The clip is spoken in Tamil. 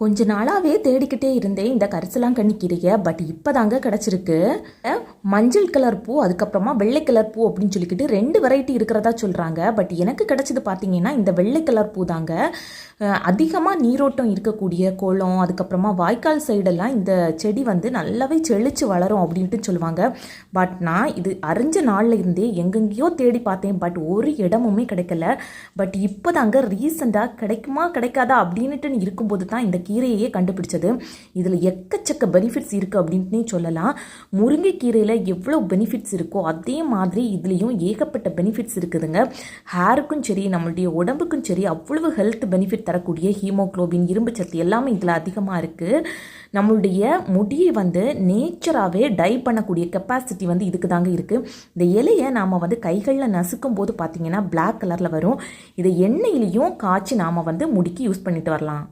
கொஞ்ச நாளாகவே தேடிக்கிட்டே இருந்தேன் இந்த கரிசலாங்கண்ணி கீரையை. பட் இப்போ தாங்க கிடச்சிருக்கு. மஞ்சள் கலர் பூ, அதுக்கப்புறமா வெள்ளை கலர் பூ அப்படின்னு சொல்லிக்கிட்டு 2 வெரைட்டி இருக்கிறதா சொல்கிறாங்க. பட் எனக்கு கிடச்சது பார்த்தீங்கன்னா இந்த வெள்ளை கலர் பூ தாங்க. அதிகமாக நீரோட்டம் இருக்கக்கூடிய குளம், அதுக்கப்புறமா வாய்க்கால் சைடெல்லாம் இந்த செடி வந்து நல்லாவே செழித்து வளரும் அப்படின்ட்டு சொல்லுவாங்க. பட் நான் இது அறிஞ்ச நாளில் இருந்தே எங்கெங்கேயோ தேடி பார்த்தேன். பட் ஒரு இடமுமே கிடைக்கல. பட் இப்போ தாங்க ரீசெண்டாக கிடைக்குமா கிடைக்காதா அப்படின்ட்டு இருக்கும்போது தான் இந்த கீரையே கண்டுபிடிச்சது. இதில் எக்கச்சக்க பெனிஃபிட்ஸ் இருக்குது அப்படின்ட்டுனே சொல்லலாம். முருங்கைக்கீரையில் எவ்வளோ பெனிஃபிட்ஸ் இருக்கோ அதே மாதிரி இதுலேயும் ஏகப்பட்ட பெனிஃபிட்ஸ் இருக்குதுங்க. ஹேருக்கும் சரி, நம்மளுடைய உடம்புக்கும் சரி அவ்வளவு ஹெல்த் பெனிஃபிட் தரக்கூடிய ஹீமோக்ளோபின், இரும்பு சத்து எல்லாமே இதில் அதிகமாக இருக்குது. நம்மளுடைய முடியை வந்து நேச்சராகவே டை பண்ணக்கூடிய கெப்பாசிட்டி வந்து இதுக்கு தாங்க இருக்குது. இந்த இலையை நாம் வந்து கைகளில் நசுக்கும் போது பார்த்திங்கன்னா பிளாக் கலரில் வரும். இதை எண்ணெயிலையும் காய்ச்சி நாம் வந்து முடிக்கு யூஸ் பண்ணிட்டு வரலாம்.